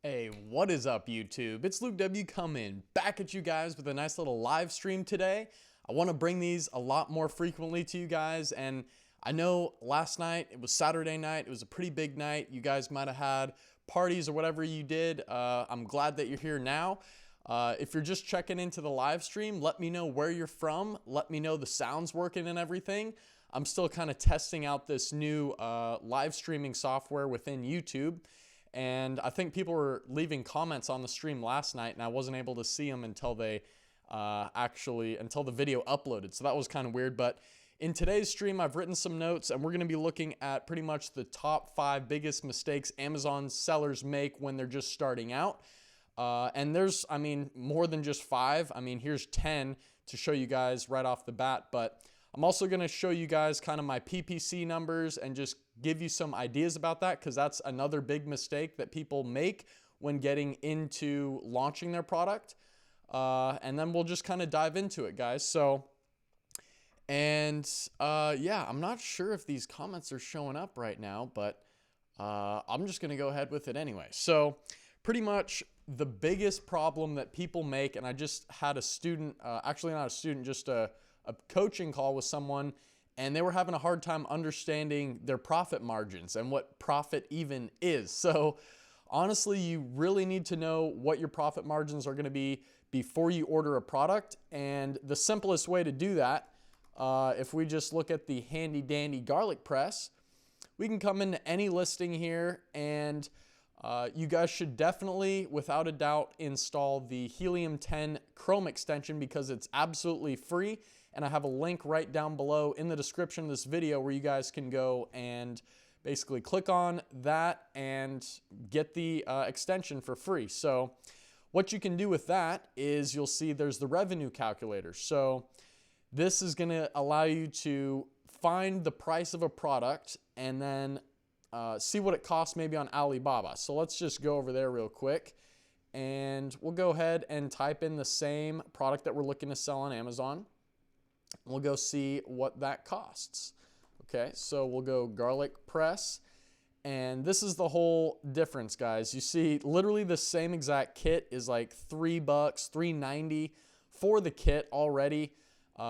Hey, what is up, YouTube? It's Luke W coming back at you guys with a nice little live stream today. I want to bring these a lot more frequently to you guys, and I know last night, it was Saturday night, it was a pretty big night. You guys might have had parties or whatever you did. I'm glad that you're here now. If you're just checking into the live stream, let me know where you're from. Let me know the sound's working and everything. I'm still kind of testing out this new live streaming software within YouTube. And I think people were leaving comments on the stream last night, and I wasn't able to see them until they until the video uploaded. So that was kind of weird. But in today's stream, I've written some notes, and we're going to be looking at pretty much the top 5 biggest mistakes Amazon sellers make when they're just starting out. And there's, more than just 5. Here's 10 to show you guys right off the bat. But I'm also going to show you guys kind of my PPC numbers and just give you some ideas about that, because that's another big mistake that people make when getting into launching their product. And then we'll just kind of dive into it, guys. Yeah, I'm not sure if these comments are showing up right now, but I'm just going to go ahead with it anyway. So pretty much the biggest problem that people make, and I just had a student, actually not a student, just a coaching call with someone, and they were having a hard time understanding their profit margins and what profit even is. So honestly, you really need to know what your profit margins are going to be before you order a product. And the simplest way to do that, if we just look at the handy dandy garlic press, we can come into any listing here, and you guys should definitely, without a doubt, install the Helium 10 Chrome extension, because it's absolutely free. And I have a link right down below in the description of this video where you guys can go and basically click on that and get the extension for free. So what you can do with that is you'll see there's the revenue calculator. So this is going to allow you to find the price of a product and then see what it costs maybe on Alibaba. So let's just go over there real quick, and we'll go ahead and type in the same product that we're looking to sell on Amazon. We'll go see what that costs. Okay, so we'll go garlic press, and this is the whole difference, guys. You see literally the same exact kit is like $3, $3.90 for the kit already.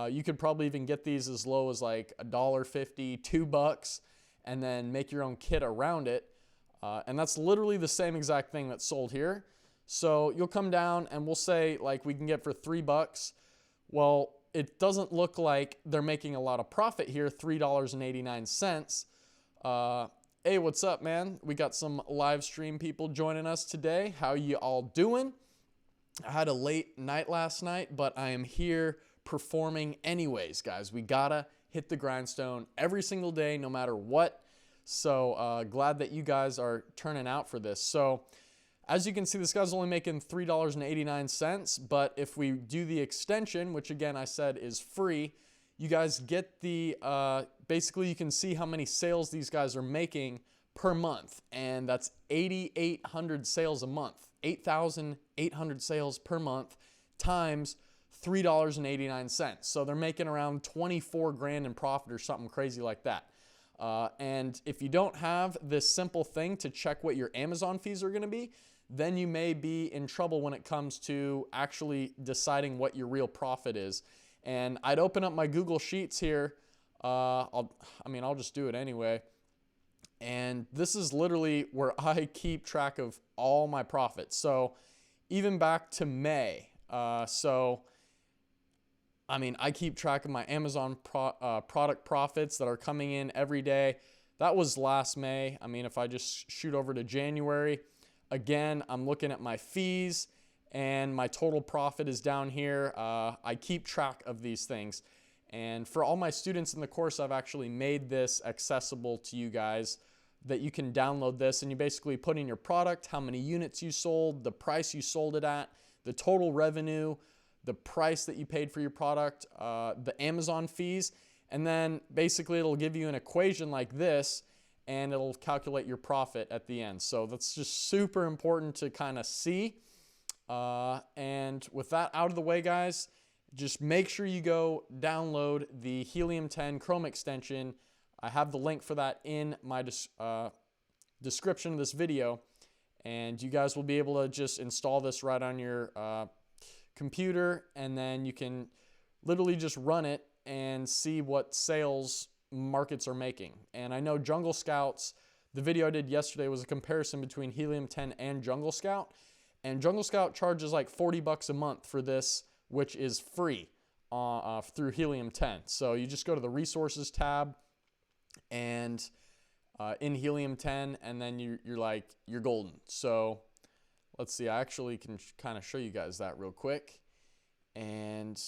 You could probably even get these as low as like $1.50, $2, and then make your own kit around it. And that's literally the same exact thing that's sold here. So you'll come down and we'll say like we can get for $3. Well, it doesn't look like they're making a lot of profit here, $3.89. Hey, what's up, man? We got some live stream people joining us today. How you all doing? I had a late night last night, but I am here performing anyways, guys. We gotta hit the grindstone every single day, no matter what. So glad that you guys are turning out for this. So as you can see, this guy's only making $3.89, but if we do the extension, which again I said is free, you guys get the, basically you can see how many sales these guys are making per month, and that's 8,800 sales a month, 8,800 sales per month times $3.89. So they're making around 24 grand in profit or something crazy like that. And if you don't have this simple thing to check what your Amazon fees are going to be, then you may be in trouble when it comes to actually deciding what your real profit is. And I'd open up my Google Sheets here. I'll just do it anyway. And this is literally where I keep track of all my profits. So even back to May. I keep track of my Amazon product profits that are coming in every day. That was last May. If I just shoot over to January, again, I'm looking at my fees, and my total profit is down here. I keep track of these things. And for all my students in the course, I've actually made this accessible to you guys, that you can download this, and you basically put in your product, how many units you sold, the price you sold it at, the total revenue, the price that you paid for your product, the Amazon fees, and then basically it'll give you an equation like this, and it'll calculate your profit at the end. So that's just super important to kind of see. And with that out of the way, guys, just make sure you go download the Helium 10 Chrome extension. I have the link for that in my description of this video. And you guys will be able to just install this right on your computer, and then you can literally just run it and see what sales markets are making. And I know Jungle Scouts, the video I did yesterday was a comparison between Helium 10 and Jungle Scout. And Jungle Scout charges like $40 a month for this, which is free through Helium 10. So you just go to the resources tab and in Helium 10, and then you're golden. So let's see, I actually can kind of show you guys that real quick. And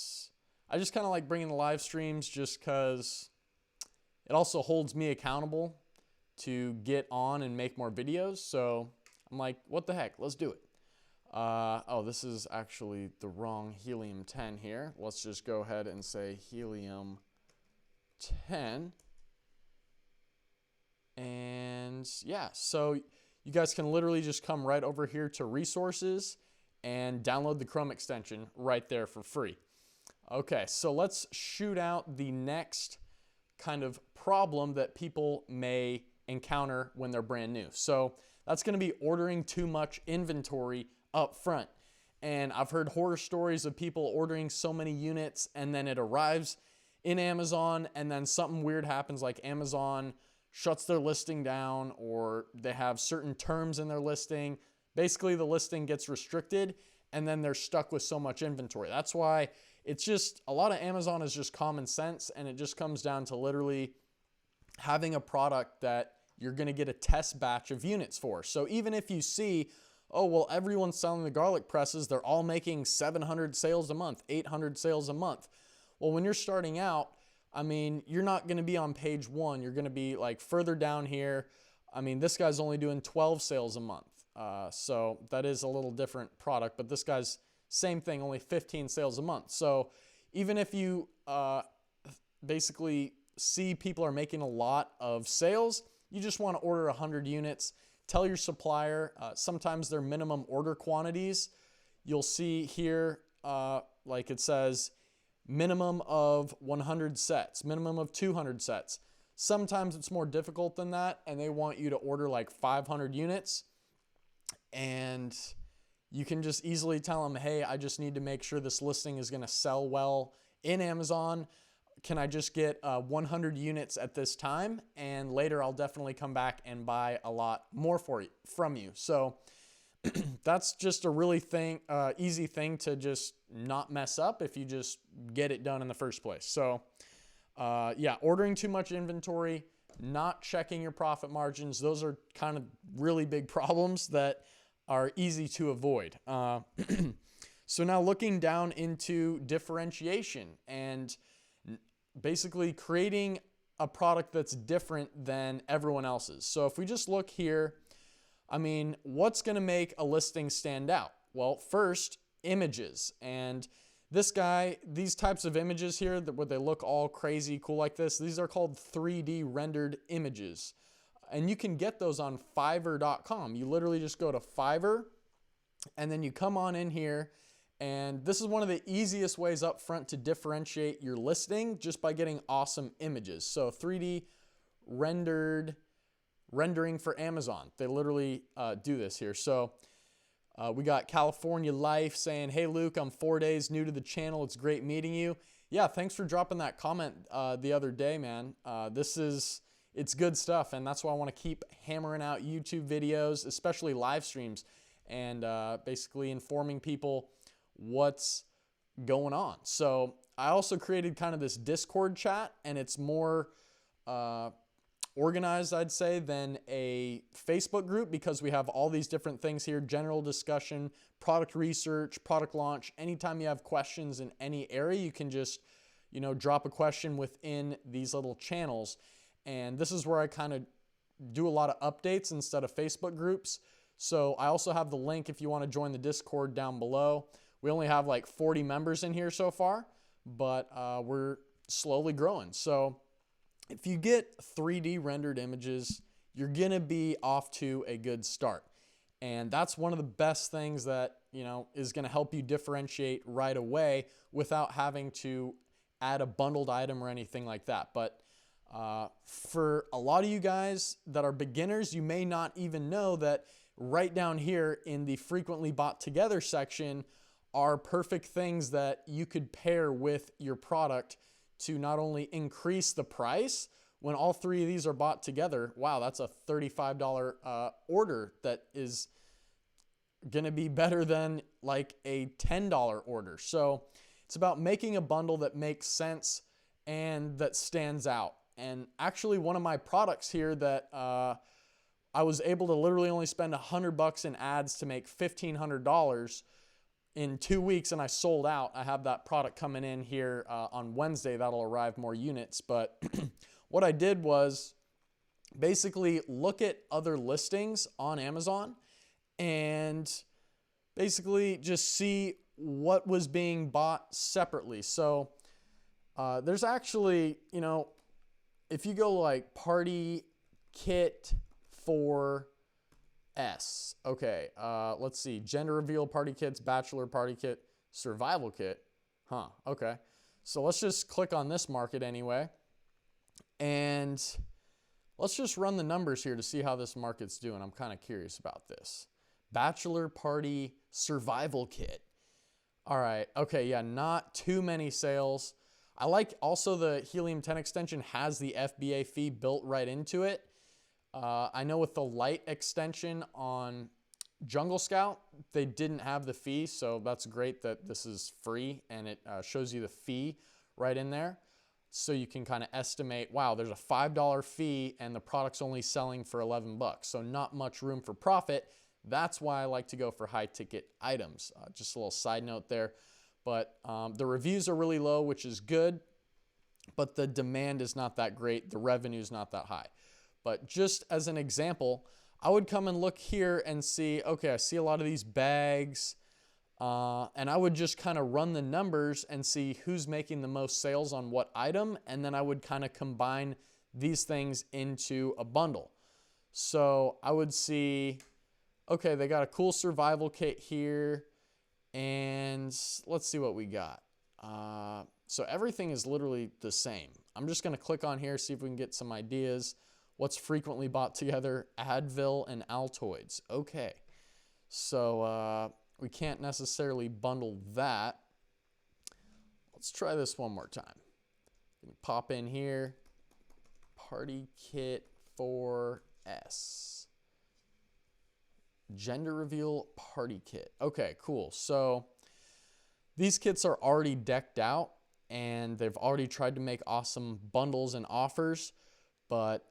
I just kind of like bringing the live streams just because it also holds me accountable to get on and make more videos. So I'm like, what the heck, let's do it. Oh, this is actually the wrong Helium 10 here. Let's just go ahead and say Helium 10. And yeah, so you guys can literally just come right over here to resources and download the Chrome extension right there for free. Okay, so let's shoot out the next kind of problem that people may encounter when they're brand new. So that's going to be ordering too much inventory up front. And I've heard horror stories of people ordering so many units and then it arrives in Amazon and then something weird happens, like Amazon shuts their listing down or they have certain terms in their listing. Basically, the listing gets restricted and then they're stuck with so much inventory. That's why it's just a lot of Amazon is just common sense, and it just comes down to literally having a product that you're going to get a test batch of units for. So even if you see, oh, well, everyone's selling the garlic presses, they're all making 700 sales a month, 800 sales a month. Well, when you're starting out, I mean, you're not going to be on page 1. You're going to be like further down here. I mean, this guy's only doing 12 sales a month. So that is a little different product, but this guy's same thing, only 15 sales a month. So even if you basically see people are making a lot of sales, you just want to order 100 units. Tell your supplier, sometimes their minimum order quantities, you'll see here, like it says, minimum of 100 sets, minimum of 200 sets. Sometimes it's more difficult than that, and they want you to order like 500 units. And you can just easily tell them, hey, I just need to make sure this listing is going to sell well in Amazon. Can I just get 100 units at this time? And later I'll definitely come back and buy a lot more from you. So that's just a really easy thing to just not mess up if you just get it done in the first place. So yeah, ordering too much inventory, not checking your profit margins, those are kind of really big problems that are easy to avoid. So now looking down into differentiation and basically creating a product that's different than everyone else's. So if we just look here, I mean, what's going to make a listing stand out? Well, first, images. And this guy, these types of images here where they look all crazy cool like this, these are called 3D rendered images. And you can get those on Fiverr.com. You literally just go to Fiverr and then you come on in here, and this is one of the easiest ways up front to differentiate your listing, just by getting awesome images. So 3D rendering for Amazon. They literally do this here. So we got California Life saying, hey, Luke, I'm 4 days new to the channel. It's great meeting you. Yeah, thanks for dropping that comment the other day, man. It's good stuff, and that's why I want to keep hammering out YouTube videos, especially live streams, and basically informing people what's going on. So I also created kind of this Discord chat, and it's more organized, I'd say, than a Facebook group, because we have all these different things here: general discussion, product research, product launch. Anytime you have questions in any area, you can just, drop a question within these little channels. And this is where I kind of do a lot of updates instead of Facebook groups. So I also have the link if you want to join the Discord down below. We only have like 40 members in here so far, but we're slowly growing. So if you get 3D rendered images, you're going to be off to a good start. And that's one of the best things that, is going to help you differentiate right away without having to add a bundled item or anything like that. But for a lot of you guys that are beginners, you may not even know that right down here in the frequently bought together section are perfect things that you could pair with your product to not only increase the price when all three of these are bought together. Wow, that's a $35 order that is going to be better than like a $10 order. So it's about making a bundle that makes sense and that stands out. And actually one of my products here that I was able to literally only spend $100 in ads to make $1,500 in 2 weeks, and I sold out. I have that product coming in here on Wednesday. That'll arrive more units. But what I did was basically look at other listings on Amazon and basically just see what was being bought separately. So there's actually, you know, if you go like party kit for S. Okay, let's see. Gender reveal party kits, bachelor party kit, survival kit. Huh, okay. So let's just click on this market anyway. And let's just run the numbers here to see how this market's doing. I'm kind of curious about this. Bachelor party survival kit. All right, okay, yeah, not too many sales. I like also the Helium-10 extension has the FBA fee built right into it. I know with the light extension on Jungle Scout, they didn't have the fee, so that's great that this is free and it shows you the fee right in there. So you can kind of estimate, wow, there's a $5 fee and the product's only selling for $11. So not much room for profit. That's why I like to go for high ticket items. Just a little side note there. But the reviews are really low, which is good, but the demand is not that great. The revenue is not that high. But just as an example, I would come and look here and see, okay, I see a lot of these bags, and I would just kind of run the numbers and see who's making the most sales on what item, and then I would kind of combine these things into a bundle. So I would see, okay, they got a cool survival kit here, and let's see what we got. So everything is literally the same. I'm just going to click on here, see if we can get some ideas. What's frequently bought together? Advil and Altoids. Okay. So we can't necessarily bundle that. Let's try this one more time. Pop in here. Party kit for S. Gender reveal party kit. Okay, cool. So these kits are already decked out and they've already tried to make awesome bundles and offers. But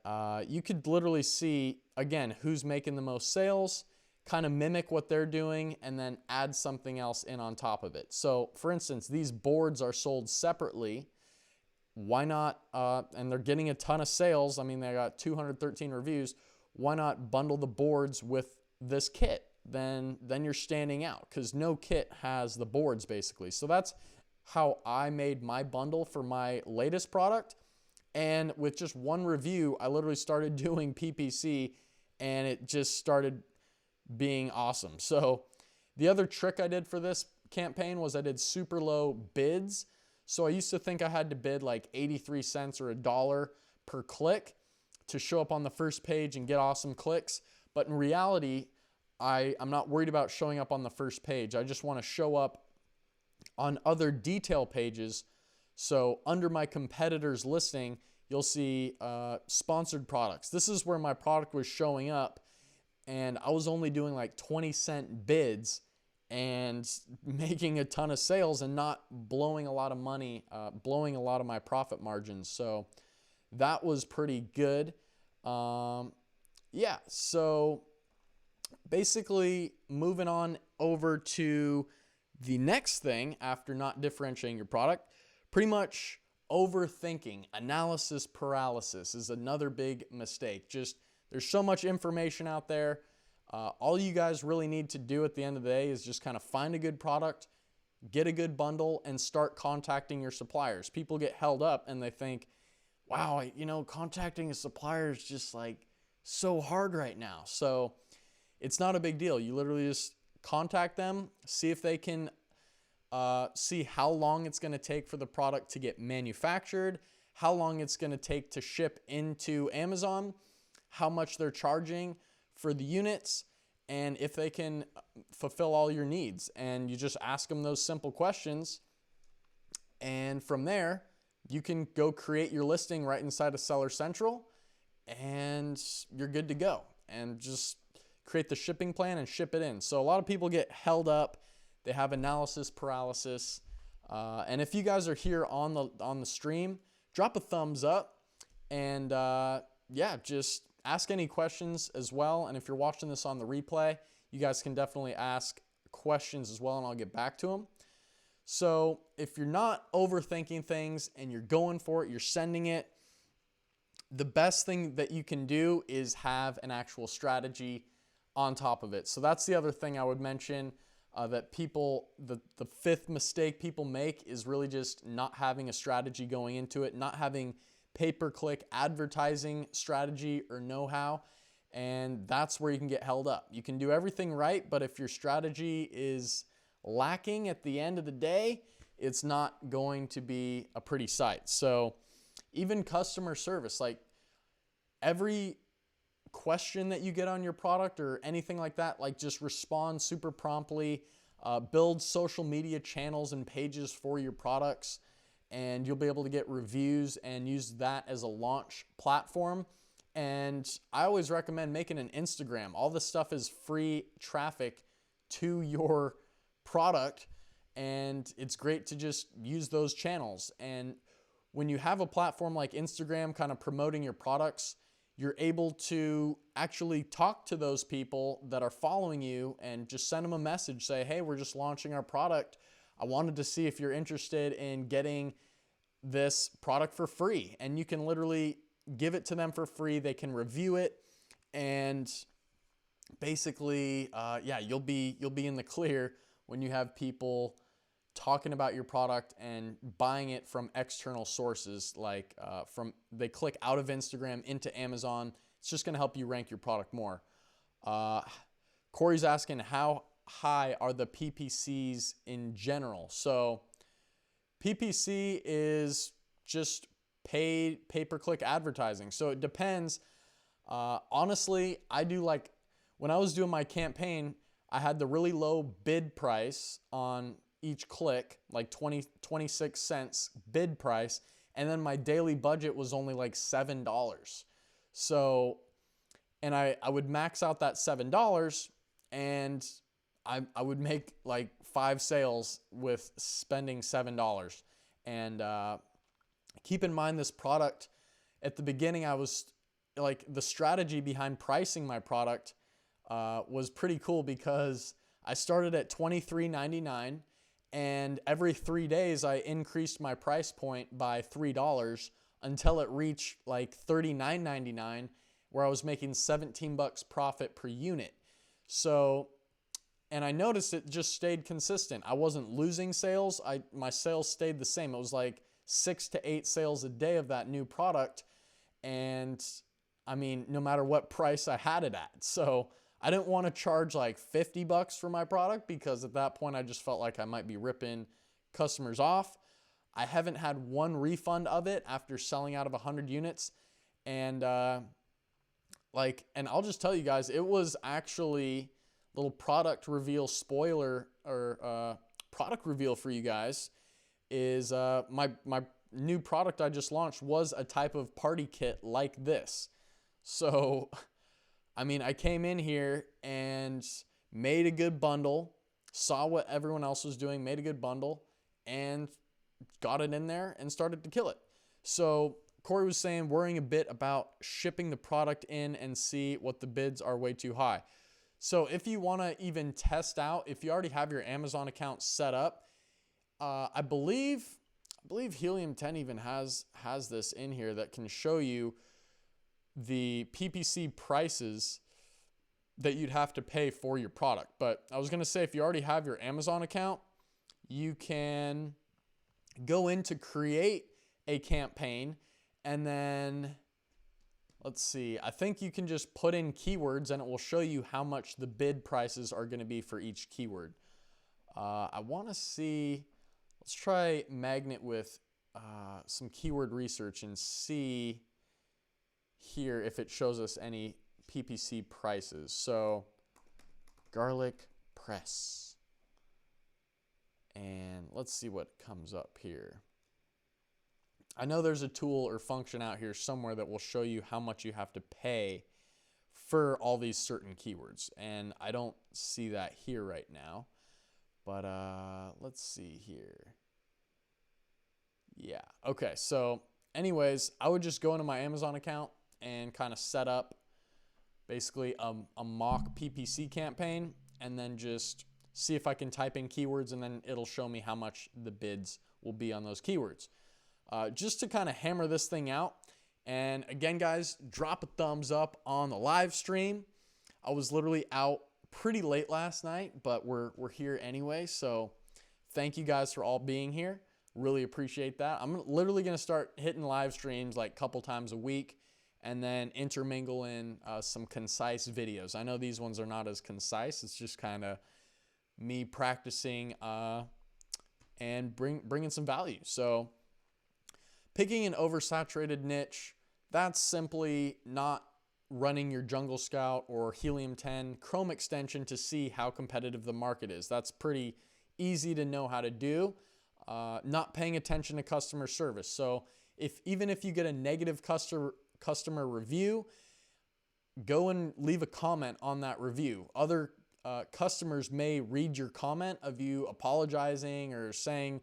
you could literally see, again, who's making the most sales, kind of mimic what they're doing, and then add something else in on top of it. So, for instance, these boards are sold separately. Why not, and they're getting a ton of sales. I mean, they got 213 reviews. Why not bundle the boards with this kit? Then you're standing out because no kit has the boards, basically. So that's how I made my bundle for my latest product. And with just one review, I literally started doing PPC and it just started being awesome. So the other trick I did for this campaign was I did super low bids. So I used to think I had to bid like 83 cents or $1 per click to show up on the first page and get awesome clicks. But in reality, I'm not worried about showing up on the first page. I just want to show up on other detail pages. So under my competitor's listing, you'll see sponsored products. This is where my product was showing up and I was only doing like 20-cent bids and making a ton of sales and not blowing a lot of money, blowing a lot of my profit margins. So that was pretty good. Yeah, so basically moving on over to the next thing after not differentiating your product, pretty much overthinking, analysis paralysis is another big mistake. Just there's so much information out there. All you guys really need to do at the end of the day is just kind of find a good product, get a good bundle, and start contacting your suppliers. People get held up and they think, wow, contacting a supplier is just like so hard right now. So it's not a big deal. You literally just contact them, see if they can see how long it's going to take for the product to get manufactured, how long it's going to take to ship into Amazon, how much they're charging for the units, and if they can fulfill all your needs. And you just ask them those simple questions, and from there you can go create your listing right inside of Seller Central, and you're good to go. And just create the shipping plan and ship it in. So a lot of people get held up. They have analysis paralysis. And if you guys are here on the stream, drop a thumbs up, and yeah, just ask any questions as well. And if you're watching this on the replay, you guys can definitely ask questions as well, and I'll get back to them. So if you're not overthinking things and you're going for it, you're sending it, the best thing that you can do is have an actual strategy on top of it. So that's the other thing I would mention, that people, the fifth mistake people make is really just not having a strategy going into it, not having pay-per-click advertising strategy or know-how, and that's where you can get held up. You can do everything right, but if your strategy is lacking at the end of the day, it's not going to be a pretty sight. So even customer service, like every question that you get on your product or anything like that, like just respond super promptly, build social media channels and pages for your products, and you'll be able to get reviews and use that as a launch platform. And I always recommend making an Instagram. All this stuff is free traffic to your product, and it's great to just use those channels. And when you have a platform like Instagram kind of promoting your products, you're able to actually talk to those people that are following you and just send them a message, say, hey, we're just launching our product. I wanted to see if you're interested in getting this product for free. And you can literally give it to them for free. They can review it, and basically, yeah, you'll be in the clear when you have people talking about your product and buying it from external sources, like they click out of Instagram into Amazon. It's just going to help you rank your product more. Corey's asking, how high are the PPCs in general? So PPC is just paid pay-per-click advertising. So it depends. Honestly, I do, like when I was doing my campaign, I had the really low bid price on each click, like 26 cents bid price. And then my daily budget was only like $7. So, and I would max out that $7, and I would make like 5 sales with spending $7. And keep in mind, this product, at the beginning, I was like, the strategy behind pricing my product was pretty cool, because I started at $23.99, and every 3 days I increased my price point by $3 until it reached like $39.99, where I was making 17 bucks profit per unit. So, and I noticed it just stayed consistent. I wasn't losing sales. My sales stayed the same. It was like 6 to 8 sales a day of that new product. And I mean, no matter what price I had it at. So I didn't want to charge like 50 bucks for my product, because at that point I just felt like I might be ripping customers off. I haven't had one refund of it after selling out of 100 units. And and I'll just tell you guys, it was actually a little product reveal spoiler, or product reveal for you guys, is my new product I just launched was a type of party kit like this. So I mean, I came in here and made a good bundle, saw what everyone else was doing, made a good bundle, and got it in there and started to kill it. So Corey was saying, worrying a bit about shipping the product in and see what the bids are way too high. So if you want to even test out, if you already have your Amazon account set up, I believe Helium 10 even has this in here that can show you the PPC prices that you'd have to pay for your product. But I was going to say, if you already have your Amazon account, you can go in to create a campaign, and then let's see, I think you can just put in keywords and it will show you how much the bid prices are going to be for each keyword. I want to see, let's try magnet with some keyword research and see here if it shows us any PPC prices. So garlic press. And let's see what comes up here. I know there's a tool or function out here somewhere that will show you how much you have to pay for all these certain keywords. And I don't see that here right now. But let's see here. Yeah. Okay. So anyways, I would just go into my Amazon account and kind of set up basically a mock PPC campaign, and then just see if I can type in keywords, and then it'll show me how much the bids will be on those keywords. Just to kind of hammer this thing out. And again, guys, drop a thumbs up on the live stream. I was literally out pretty late last night, but we're here anyway. So thank you guys for all being here. Really appreciate that. I'm literally going to start hitting live streams like a couple times a week, and then intermingle in some concise videos. I know these ones are not as concise. It's just kind of me practicing and bringing some value. So picking an oversaturated niche, that's simply not running your Jungle Scout or Helium 10 Chrome extension to see how competitive the market is. That's pretty easy to know how to do. Not paying attention to customer service. So even if you get a negative customer review, go and leave a comment on that review. Other customers may read your comment of you apologizing or saying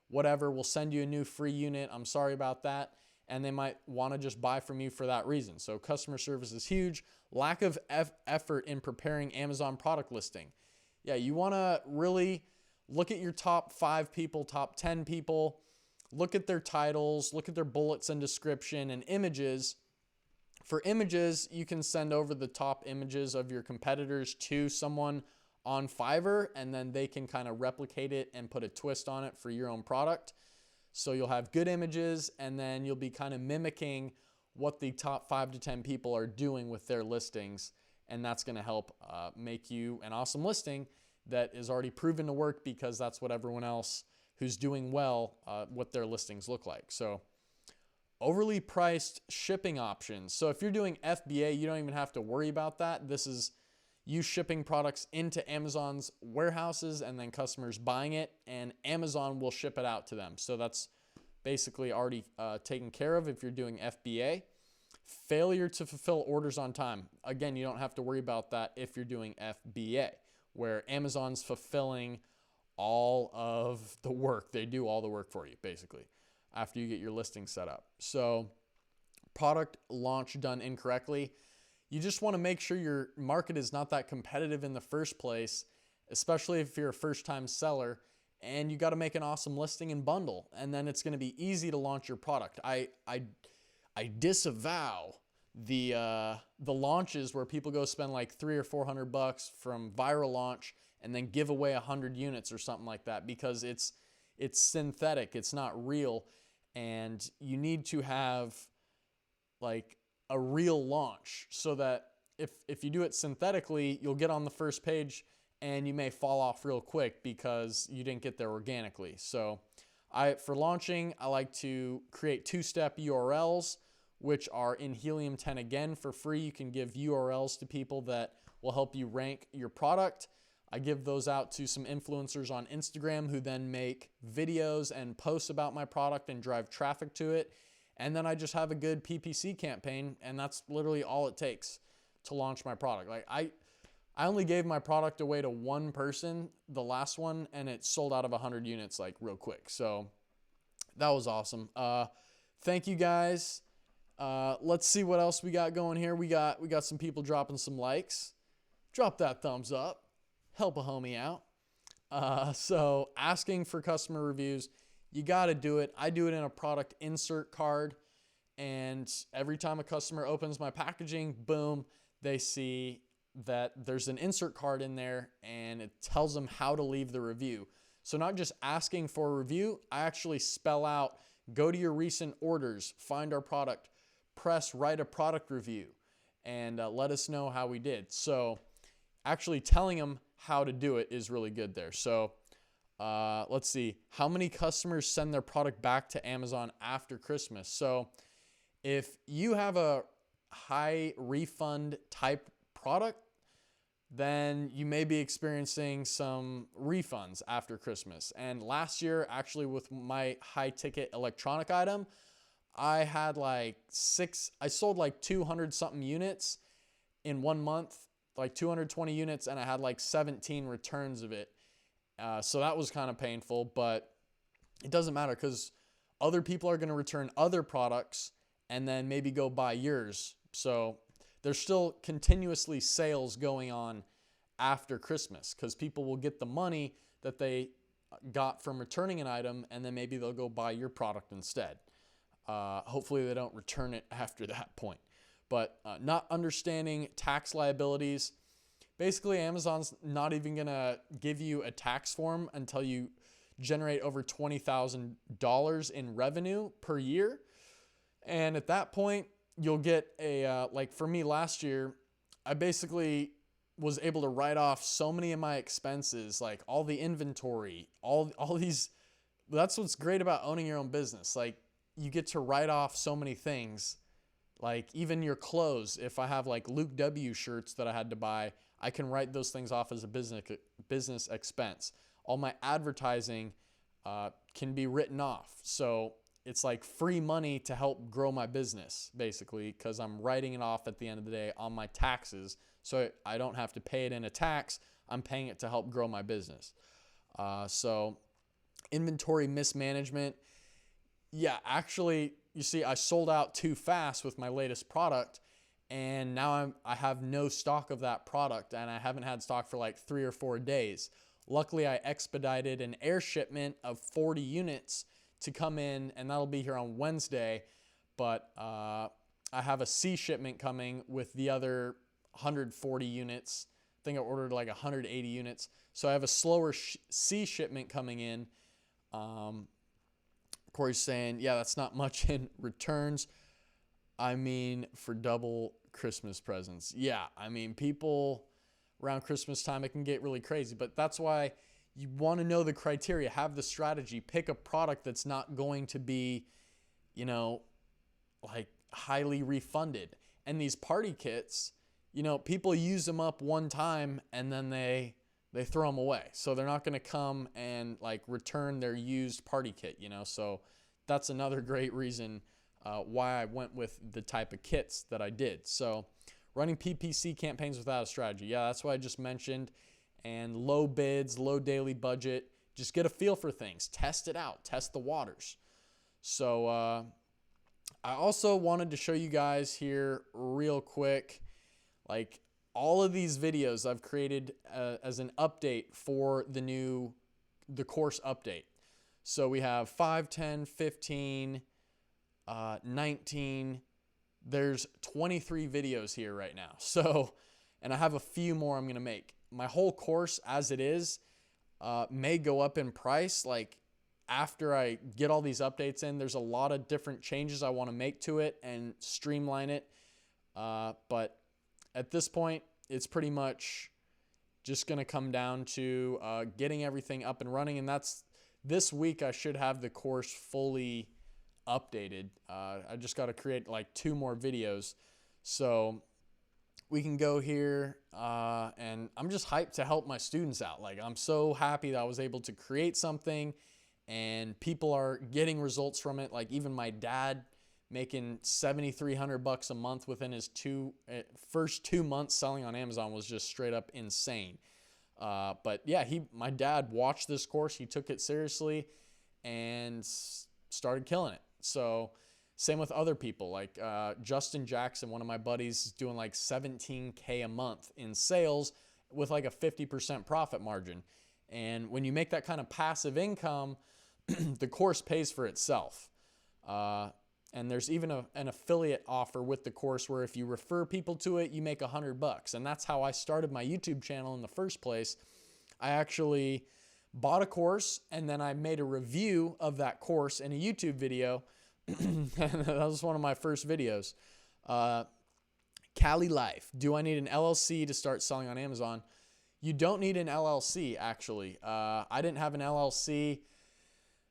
whatever, we'll send you a new free unit, I'm sorry about that, and they might want to just buy from you for that reason. So customer service is huge. Lack of effort in preparing Amazon product listing. Yeah, you want to really look at your top 5 people, top 10 people, look at their titles, look at their bullets and description and images. For images, you can send over the top images of your competitors to someone on Fiverr, and then they can kind of replicate it and put a twist on it for your own product. So you'll have good images, and then you'll be kind of mimicking what the top 5 to 10 people are doing with their listings, and that's going to help make you an awesome listing that is already proven to work, because that's what everyone else who's doing well, what their listings look like. So overly priced shipping options. So if you're doing FBA, you don't even have to worry about that. This is you shipping products into Amazon's warehouses and then customers buying it, and Amazon will ship it out to them. So that's basically already taken care of if you're doing FBA. Failure to fulfill orders on time. Again, you don't have to worry about that if you're doing FBA, where Amazon's fulfilling all of the work. They do all the work for you, basically, after you get your listing set up. So product launch done incorrectly. You just want to make sure your market is not that competitive in the first place, especially if you're a first-time seller, and you got to make an awesome listing and bundle, and then it's going to be easy to launch your product. I disavow the launches where people go spend like $300 or $400 from viral launch and then give away 100 units or something like that, because it's synthetic, it's not real, and you need to have like a real launch, so that if you do it synthetically, you'll get on the first page and you may fall off real quick because you didn't get there organically. So for launching, I like to create 2-step URLs, which are in Helium 10 again for free. You can give URLs to people that will help you rank your product. I give those out to some influencers on Instagram who then make videos and posts about my product and drive traffic to it. And then I just have a good PPC campaign, and that's literally all it takes to launch my product. Like I only gave my product away to one person, the last one, and it sold out of 100 units like real quick. So that was awesome. Thank you guys. Let's see what else we got going here. We got some people dropping some likes. Drop that thumbs up. Help a homie out. So asking for customer reviews. You got to do it. I do it in a product insert card, and every time a customer opens my packaging, boom, they see that there's an insert card in there, and it tells them how to leave the review. So not just asking for a review, I actually spell out, go to your recent orders, find our product, press write a product review, and let us know how we did. So actually telling them how to do it is really good there. So let's see, how many customers send their product back to Amazon after Christmas? So if you have a high refund type product, then you may be experiencing some refunds after Christmas. And last year, actually, with my high ticket electronic item, I had I sold like 200 something units in 1 month, like 220 units, and I had like 17 returns of it. So that was kind of painful, but it doesn't matter because other people are going to return other products and then maybe go buy yours. So there's still continuously sales going on after Christmas because people will get the money that they got from returning an item and then maybe they'll go buy your product instead. Hopefully they don't return it after that point. But not understanding tax liabilities. Basically, Amazon's not even going to give you a tax form until you generate over $20,000 in revenue per year. And at that point, you'll get like for me last year, I basically was able to write off so many of my expenses, like all the inventory, all these. That's what's great about owning your own business. Like you get to write off so many things, like even your clothes. If I have like Luke W shirts that I had to buy, I can write those things off as a business expense. All my advertising can be written off. So it's like free money to help grow my business, basically, because I'm writing it off at the end of the day on my taxes. So I don't have to pay it in a tax. I'm paying it to help grow my business. So inventory mismanagement. Yeah, actually, you see, I sold out too fast with my latest product. And now I have no stock of that product. And I haven't had stock for like 3 or 4 days. Luckily, I expedited an air shipment of 40 units to come in, and that'll be here on Wednesday. But I have a sea shipment coming with the other 140 units. I think I ordered like 180 units. So I have a slower sea shipment coming in. Corey's saying, yeah, that's not much in returns. I mean, for double Christmas presents. Yeah, I mean, people around Christmas time, it can get really crazy. But that's why you want to know the criteria, have the strategy, pick a product that's not going to be, like highly refunded. And these party kits, people use them up one time and then they throw them away. So they're not going to come and like return their used party kit, So that's another great reason why I went with the type of kits that I did. So running PPC campaigns without a strategy. Yeah, that's what I just mentioned. And low bids, low daily budget. Just get a feel for things. Test it out. Test the waters. So I also wanted to show you guys here real quick, like all of these videos I've created as an update for the course update. So we have 5, 10, 15, 19. There's 23 videos here right now. So, and I have a few more I'm going to make. My whole course as it is may go up in price. Like after I get all these updates in, there's a lot of different changes I want to make to it and streamline it. But at this point, it's pretty much just going to come down to getting everything up and running. And that's this week I should have the course fully updated. I just got to create like 2 more videos. So we can go here and I'm just hyped to help my students out. Like I'm so happy that I was able to create something and people are getting results from it. Like even my dad making $7,300 a month within his first 2 months selling on Amazon was just straight up insane. But yeah, my dad watched this course. He took it seriously and started killing it. So same with other people like Justin Jackson, one of my buddies, is doing like $17K a month in sales with like a 50% profit margin. And when you make that kind of passive income, the course pays for itself. And there's even an affiliate offer with the course where if you refer people to it, you make $100. And that's how I started my YouTube channel in the first place. I actually bought a course and then I made a review of that course in a YouTube video. And that was one of my first videos. Cali Life. Do I need an LLC to start selling on Amazon? You don't need an LLC, actually. I didn't have an LLC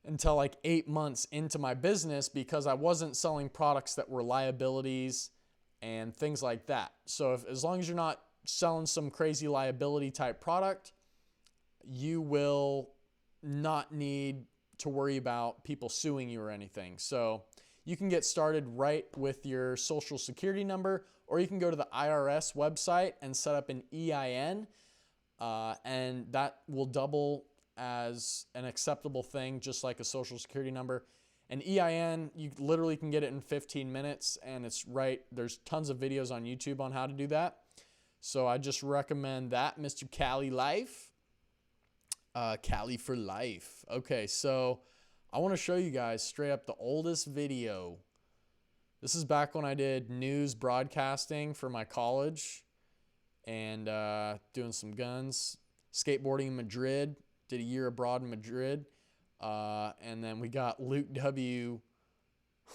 until like 8 months into my business because I wasn't selling products that were liabilities and things like that. So as long as you're not selling some crazy liability type product, you will not need to worry about people suing you or anything. So you can get started right with your social security number, or you can go to the IRS website and set up an EIN, and that will double as an acceptable thing, just like a social security number. An EIN, you literally can get it in 15 minutes, and it's right. There's tons of videos on YouTube on how to do that. So I just recommend that, Mr. Cali Life. Cali for life. Okay, so I want to show you guys straight up the oldest video. This is back when I did news broadcasting for my college and doing some guns. Skateboarding in Madrid. Did a year abroad in Madrid. And then we got Luke W.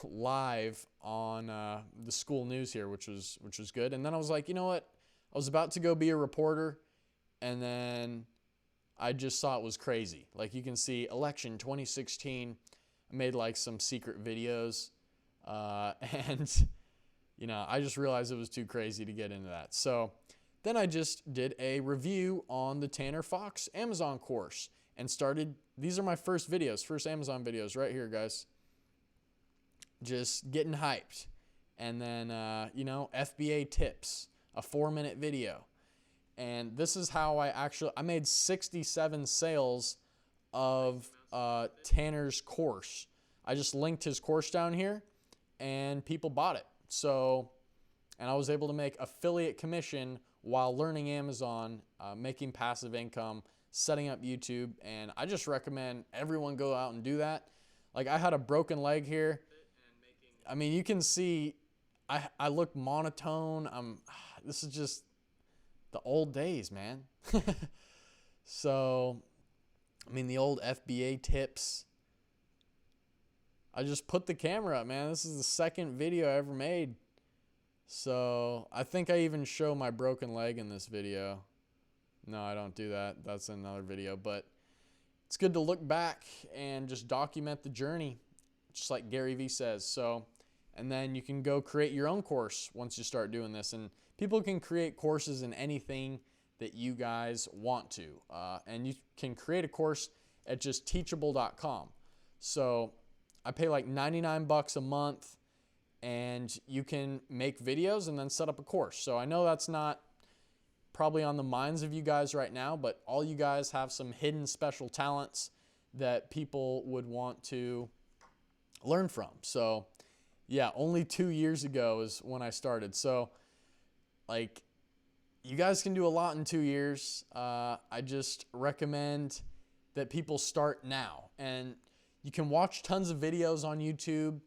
live on the school news here, which was good. And then I was like, you know what? I was about to go be a reporter, and then I just saw it was crazy. Like, you can see election 2016. I made like some secret videos, and you know, I just realized it was too crazy to get into that. So then I just did a review on the Tanner Fox Amazon course and started. These are my first videos, first Amazon videos right here, guys. Just getting hyped. And then, you know, FBA tips, a 4-minute video. And this is how I made 67 sales of Tanner's course. I just linked his course down here and people bought it. So, and I was able to make affiliate commission while learning Amazon, making passive income, setting up YouTube. And I just recommend everyone go out and do that. Like, I had a broken leg here. I mean, you can see I look monotone. This is just the old days, man. So, I mean, the old FBA tips. I just put the camera up, man. This is the second video I ever made. So, I think I even show my broken leg in this video. No, I don't do that. That's another video. But it's good to look back and just document the journey, just like Gary Vee says. So, and then you can go create your own course once you start doing this. And people can create courses in anything that you guys want to. And you can create a course at just teachable.com. So I pay like 99 bucks a month, and you can make videos and then set up a course. So I know that's not probably on the minds of you guys right now, but all you guys have some hidden special talents that people would want to learn from. So yeah, only 2 years ago is when I started. So like, you guys can do a lot in 2 years. I just recommend that people start now. And you can watch tons of videos on YouTube,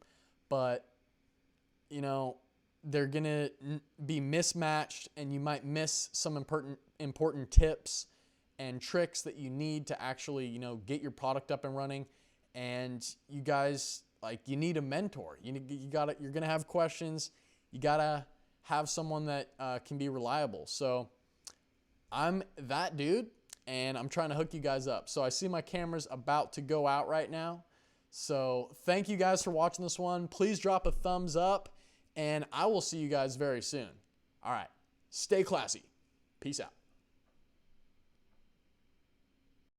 but you know, they're going to be mismatched, and you might miss some important tips and tricks that you need to actually, you know, get your product up and running. And you guys, like, you need a mentor. You're going to have questions. You got to have someone that can be reliable. So I'm that dude, and I'm trying to hook you guys up. So I see my camera's about to go out right now. So thank you guys for watching this one. Please drop a thumbs up, and I will see you guys very soon. All right. Stay classy. Peace out.